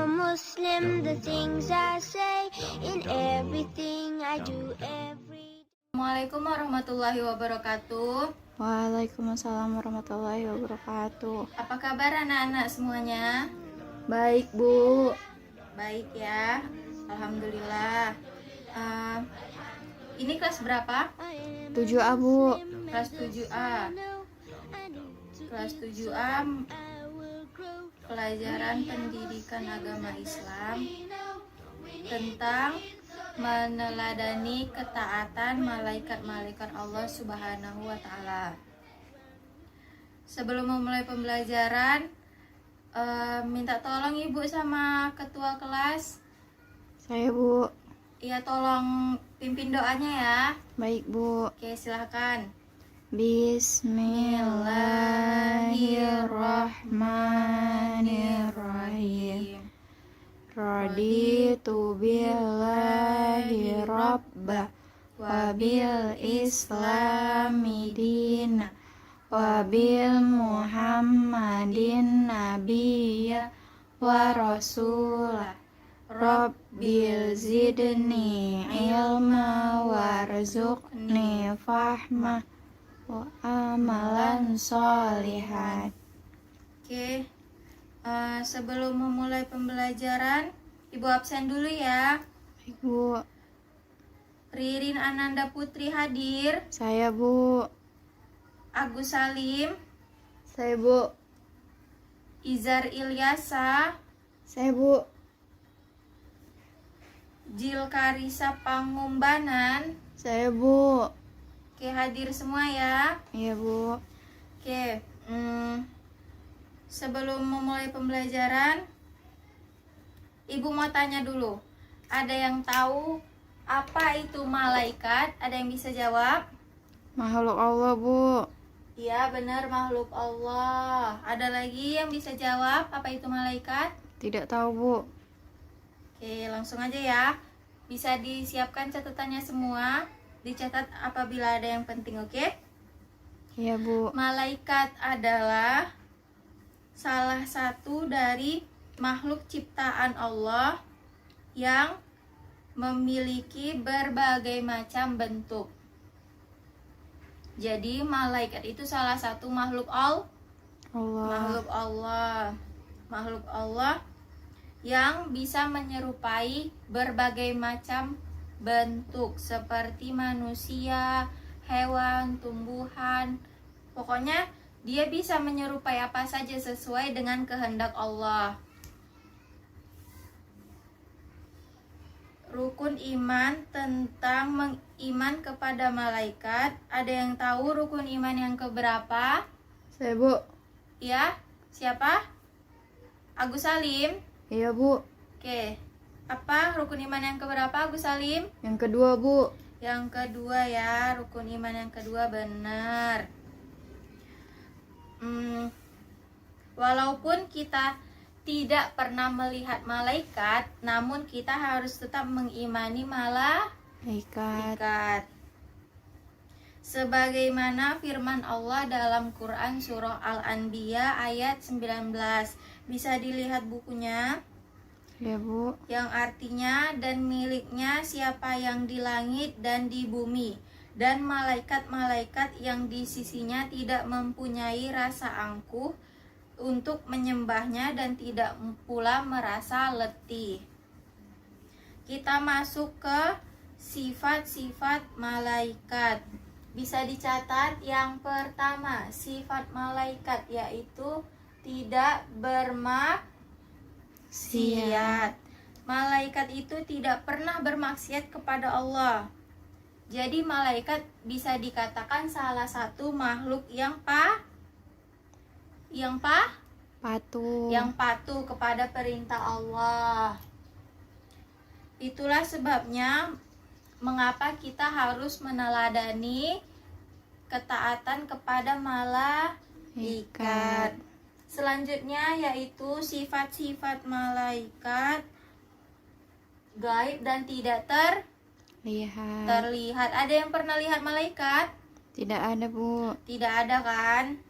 a Muslim, the things I say, in everything I do every day. Assalamualaikum warahmatullahi wabarakatuh. Waalaikumsalam warahmatullahi wabarakatuh. Apa kabar anak-anak semuanya? Baik, Bu. Baik ya, alhamdulillah. Ini kelas berapa? 7A, Bu. Kelas 7A. Kelas 7A, pelajaran pendidikan agama Islam tentang meneladani ketaatan malaikat-malaikat Allah Subhanahu wa Ta'ala. Sebelum memulai pembelajaran, minta tolong Ibu sama ketua kelas. Saya, Bu. Iya, tolong pimpin doanya ya. Baik, Bu. Oke, silahkan. Bismillahirrahmanirrahim. Raditu billahi rabba wa bil islami dina wa bil muhammadin nabiyya wa rasulah. Rabbil zidni ilma warzuqni fahma wa amalan sholihan. Oke, sebelum memulai pembelajaran, Ibu absen dulu ya. Baik, Bu. Ririn Ananda Putri hadir. Saya, Bu. Agus Salim, Saya, Bu. Izar Ilyasa, Saya, Bu. Jil Karisa Pangumbanan. Saya, Bu. Oke, hadir semua ya. Iya, Bu. Oke, sebelum memulai pembelajaran, Ibu mau tanya dulu. Ada yang tahu apa itu malaikat? Ada yang bisa jawab? Makhluk Allah, Bu. Iya, benar, makhluk Allah. Ada lagi yang bisa jawab apa itu malaikat? Tidak tahu, Bu. Oke, langsung aja ya. Bisa disiapkan catatannya semua. Dicatat apabila ada yang penting, oke? Iya, Bu. Malaikat adalah salah satu dari makhluk ciptaan Allah yang memiliki berbagai macam bentuk. Jadi malaikat itu salah satu makhluk Allah. Makhluk Allah yang bisa menyerupai berbagai macam bentuk seperti manusia, hewan, tumbuhan. Pokoknya dia bisa menyerupai apa saja sesuai dengan kehendak Allah. Rukun iman tentang mengiman kepada malaikat. Ada yang tahu rukun iman yang keberapa? Saya, Bu. Ya, siapa? Agus Salim. Iya, Bu. Oke, apa rukun iman yang keberapa Agus Salim? Yang kedua, Bu. Yang kedua ya, rukun iman yang kedua, benar. Walaupun kita tidak pernah melihat malaikat, namun kita harus tetap mengimani malaikat. Sebagaimana firman Allah dalam Quran surah Al-Anbiya ayat 19. Bisa dilihat bukunya. Ya, Bu. Yang artinya, dan miliknya siapa yang di langit dan di bumi, dan malaikat-malaikat yang di sisinya tidak mempunyai rasa angkuh untuk menyembahnya dan tidak pula merasa letih. Kita masuk ke sifat-sifat malaikat. Bisa dicatat yang pertama, sifat malaikat yaitu tidak bermaksiat. Malaikat itu tidak pernah bermaksiat kepada Allah. Jadi malaikat bisa dikatakan salah satu makhluk yang patuh kepada perintah Allah. Itulah sebabnya mengapa kita harus meneladani ketaatan kepada malaikat. Selanjutnya yaitu sifat-sifat malaikat gaib dan tidak terlihat. Ada yang pernah lihat malaikat? Tidak ada, Bu. Tidak ada kan?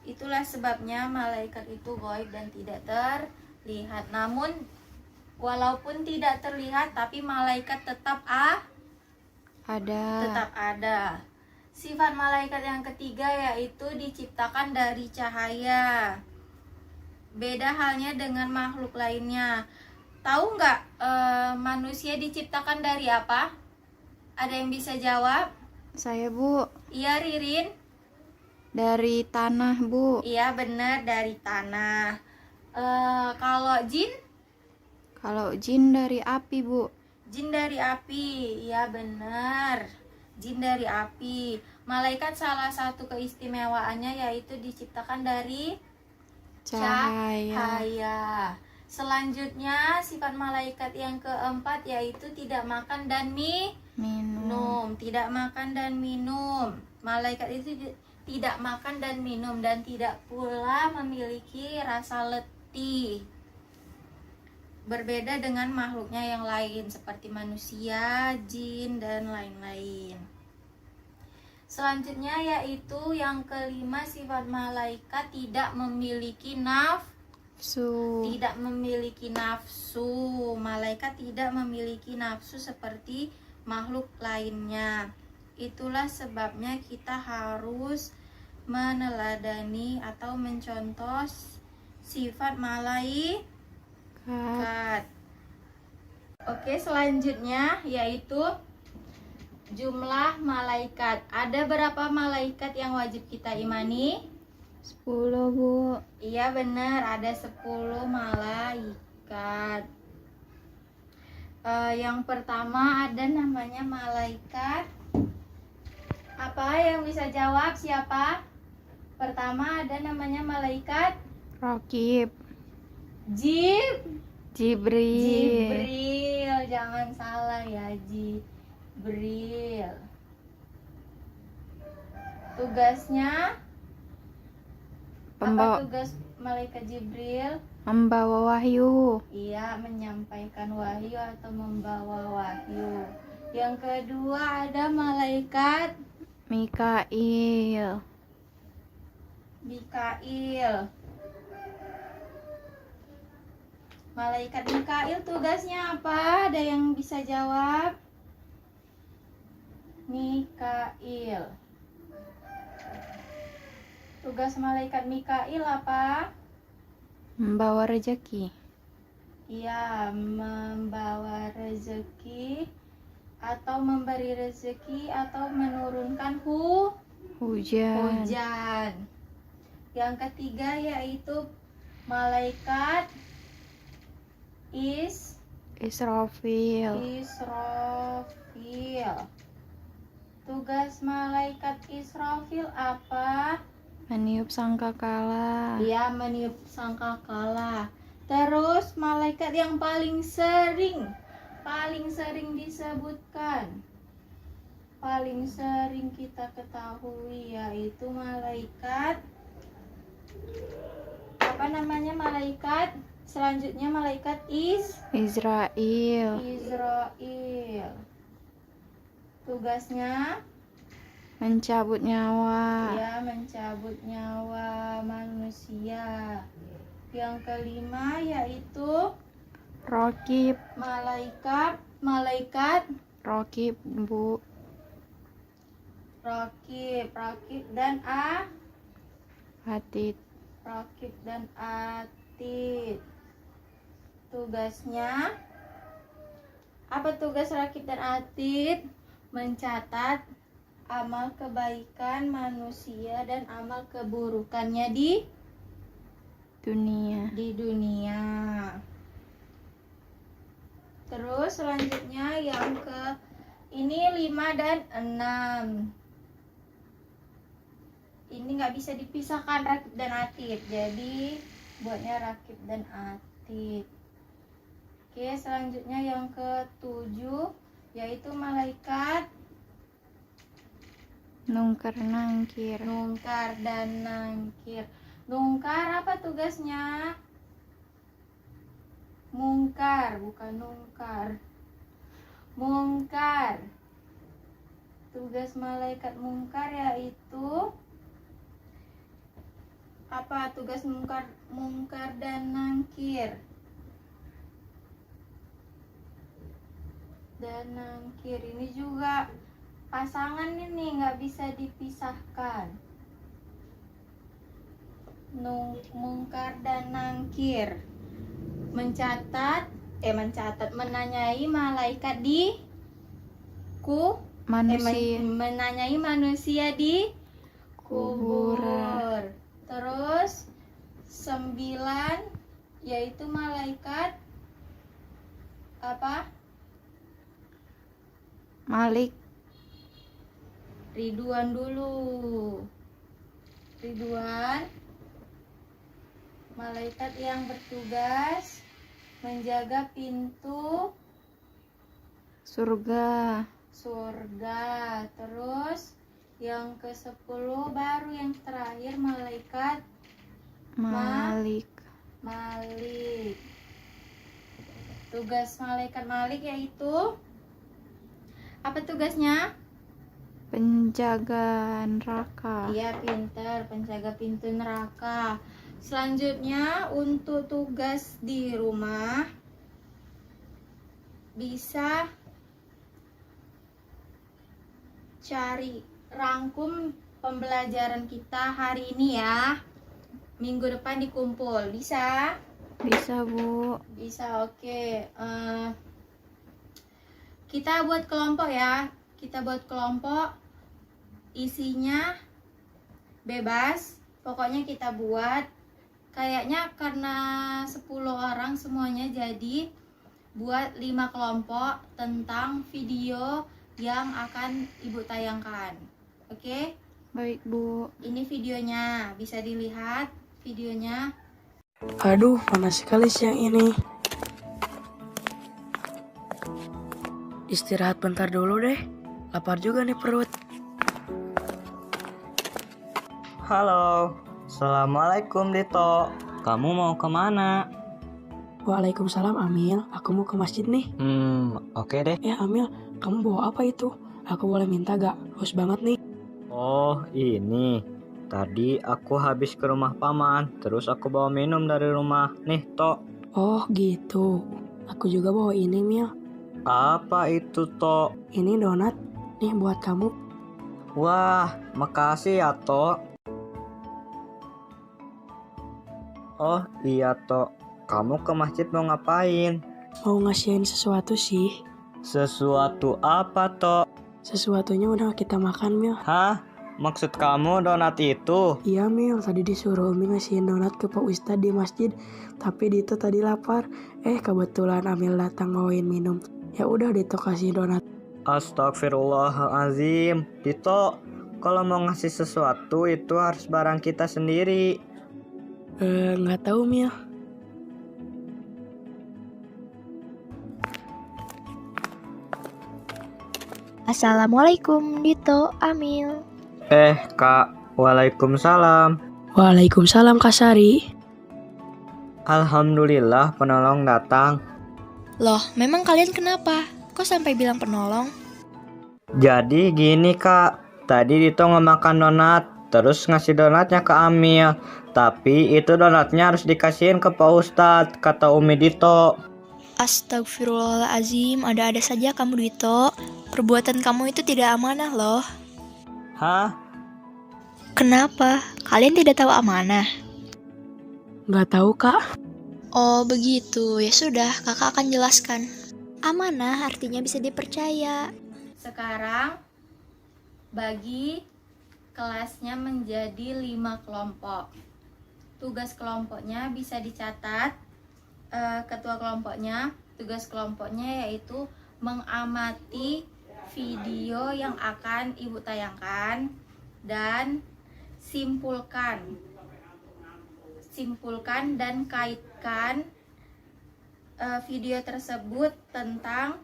Itulah sebabnya malaikat itu gaib dan tidak terlihat. lihat. Namun walaupun tidak terlihat tapi malaikat tetap ada. Sifat malaikat yang ketiga yaitu diciptakan dari cahaya. Beda halnya dengan makhluk lainnya. Tahu nggak manusia diciptakan dari apa? Ada yang bisa jawab? Saya, Bu. Iya, Ririn. Dari tanah, Bu. Iya, benar, dari tanah. Kalau jin? Kalau jin dari api, Bu. Jin dari api. Iya, benar. Jin dari api. Malaikat salah satu keistimewaannya yaitu diciptakan dari cahaya. Selanjutnya sifat malaikat yang keempat yaitu tidak makan dan minum. Tidak makan dan minum. Malaikat itu tidak makan dan minum dan tidak pula memiliki rasa letih. Berbeda dengan makhluknya yang lain seperti manusia, jin, dan lain-lain. Selanjutnya yaitu yang kelima, sifat malaikat tidak memiliki nafsu. Tidak memiliki nafsu. Malaikat tidak memiliki nafsu seperti makhluk lainnya. Itulah sebabnya kita harus meneladani atau mencontoh sifat malaikat. Oke, selanjutnya yaitu jumlah malaikat. Ada berapa malaikat yang wajib kita imani? 10, Bu. Iya, benar, ada 10 malaikat. Yang pertama ada namanya malaikat. Apa yang bisa jawab? Siapa? Pertama ada namanya malaikat Raqib. Jibril. Jangan salah ya, Jibril. Tugasnya apa tugas malaikat Jibril? Membawa wahyu. Iya, menyampaikan wahyu atau membawa wahyu. Yang kedua ada malaikat Mikail. Malaikat Mikail tugasnya apa? Ada yang bisa jawab? Mikail. Tugas malaikat Mikail apa? Membawa rezeki. Iya, membawa rezeki atau memberi rezeki atau menurunkan hujan. Yang ketiga yaitu malaikat Israfil. Tugas malaikat Israfil apa? Meniup sangkakala. Iya, meniup sangkakala. Terus malaikat yang paling sering disebutkan, paling sering kita ketahui yaitu malaikat apa namanya? Malaikat selanjutnya malaikat Israel. Tugasnya Mencabut nyawa. ya mencabut nyawa manusia. Yang kelima yaitu Raqib. malaikat Raqib, Bu. Raqib dan Atid. Raqib dan Atid. Tugasnya apa? Tugas Raqib dan Atid mencatat amal kebaikan manusia dan amal keburukannya di dunia. Terus selanjutnya yang ini 5 dan 6. Ini nggak bisa dipisahkan Raqib dan Atid. Jadi buatnya Raqib dan Atid. Oke, selanjutnya yang ke-7 yaitu malaikat Nungkar nangkir. Nungkar dan Nangkir. Nungkar apa tugasnya? Mungkar, bukan nungkar. Mungkar. Tugas malaikat mungkar yaitu apa? Tugas mungkar dan Nangkir. dan nangkir ini juga pasangan ini nggak bisa dipisahkan. Mungkar dan nangkir. Menanyai malaikat di Manusia. menanyai manusia di Kuburan. kubur. Terus 9 yaitu malaikat apa? Malik. Ridwan dulu. Ridwan, malaikat yang bertugas menjaga pintu Surga. surga. Terus yang ke-10 baru yang terakhir malaikat Malik. Malik. Tugas malaikat Malik yaitu apa tugasnya? Penjaga neraka. Iya, pintar, penjaga pintu neraka. Selanjutnya untuk tugas di rumah bisa cari rangkum pembelajaran kita hari ini ya. Minggu depan dikumpul. Bisa? Bisa, Bu. Bisa, oke. Kita buat kelompok ya. Kita buat kelompok, isinya bebas. Pokoknya kita buat. Kayaknya karena 10 orang semuanya, jadi buat 5 kelompok tentang video yang akan Ibu tayangkan. Oke? Baik, Bu. Ini videonya, bisa dilihat videonya. Aduh, panas sekali siang ini. Istirahat bentar dulu deh. Lapar juga nih perut. Halo, Assalamualaikum Dito. Kamu mau kemana? Waalaikumsalam Amil. Aku mau ke masjid nih. Oke deh. Amil, kamu bawa apa itu? Aku boleh minta gak? Haus banget nih. Oh, ini. Tadi aku habis ke rumah paman, terus aku bawa minum dari rumah. Nih, Tok. Oh gitu. Aku juga bawa ini, Mil. Apa itu, Tok? Ini donat. Nih buat kamu. Wah, makasih ya, Tok. Oh, iya, Tok. Kamu ke masjid mau ngapain? Mau ngasihin sesuatu sih. Sesuatu apa, Tok? Sesuatunya udah kita makan, Mil. Hah? Maksud kamu donat itu? Iya, Mil. Tadi disuruh Umi ngasihin donat ke Pak Ustadz di masjid. Tapi Dito tadi lapar. Kebetulan Amil datang bawain minum. Ya udah Dito kasih donat. Astagfirullahalazim. Dito, kalau mau ngasih sesuatu itu harus barang kita sendiri. Nggak tahu, Mil. Assalamualaikum Dito, Amil. Kak. Waalaikumsalam. Waalaikumsalam Kak Sari. Alhamdulillah penolong datang. Loh, memang kalian kenapa? Kok sampai bilang penolong? Jadi gini Kak, tadi Dito ngemakan donat, terus ngasih donatnya ke Amil. Tapi itu donatnya harus dikasihin ke Pak Ustadz, kata Umi Dito. Astagfirullahaladzim, ada-ada saja kamu Dito. Perbuatan kamu itu tidak amanah loh. Hah? Kenapa? Kalian tidak tahu amanah? Nggak tahu, Kak. Oh begitu, ya sudah, kakak akan jelaskan. Amanah artinya bisa dipercaya. Sekarang bagi kelasnya menjadi 5 kelompok. Tugas kelompoknya bisa dicatat. Ketua kelompoknya, tugas kelompoknya yaitu mengamati video yang akan Ibu tayangkan dan simpulkan dan kaitkan video tersebut tentang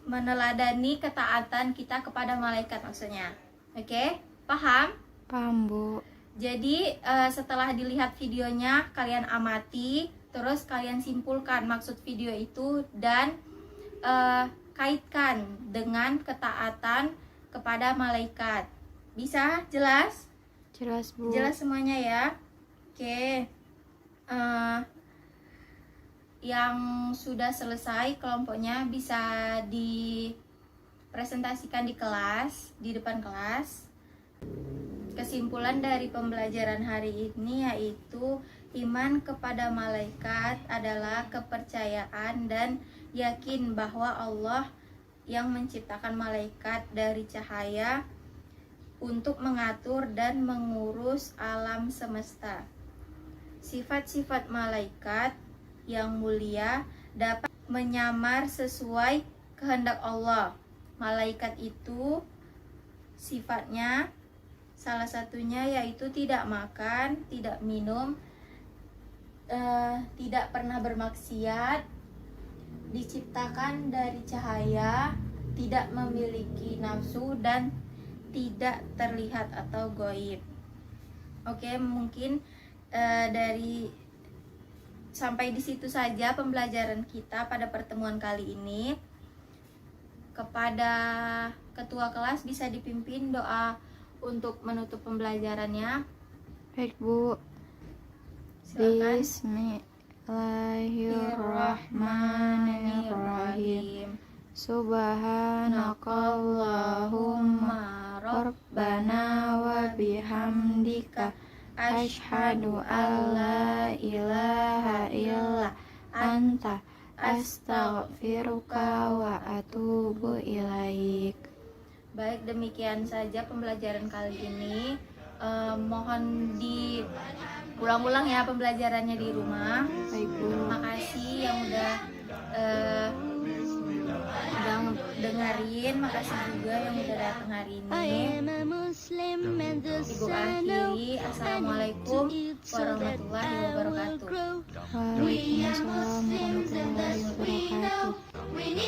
meneladani ketaatan kita kepada malaikat maksudnya. Oke? Paham? Paham, Bu. Jadi setelah dilihat videonya, kalian amati, terus kalian simpulkan maksud video itu dan kaitkan dengan ketaatan kepada malaikat. Bisa? Jelas? Jelas, Bu. Jelas semuanya ya? Oke. yang sudah selesai kelompoknya bisa dipresentasikan di kelas, di depan kelas. Kesimpulan dari pembelajaran hari ini yaitu iman kepada malaikat adalah kepercayaan dan yakin bahwa Allah yang menciptakan malaikat dari cahaya untuk mengatur dan mengurus alam semesta. Sifat-sifat malaikat yang mulia dapat menyamar sesuai kehendak Allah. Malaikat itu sifatnya salah satunya yaitu tidak makan, tidak minum, tidak pernah bermaksiat, diciptakan dari cahaya, tidak memiliki nafsu dan tidak terlihat atau goib. Oke, mungkin dari sampai di situ saja pembelajaran kita pada pertemuan kali ini. Kepada ketua kelas bisa dipimpin doa untuk menutup pembelajarannya. Baik, Bu. Silakan. Bismillahirrahmanirrahim. Subhanakallahumma rabbana wa bihamdika asyhadu an la ilaha illa anta astaghfiruka wa atubu ilaik. Baik, demikian saja pembelajaran kali ini. Mohon diulang-ulang ya pembelajarannya di rumah. Baik, Bu. Makasih yang udah dengerin, makasih juga yang udah datang hari I ini. am a Muslim and the Ibu sun knows akhiri, I assalamualaikum need to eat so that warahmatullahi I will wabarakatuh. grow. Waalaikumsalam warahmatullahi wabarakatuh. We need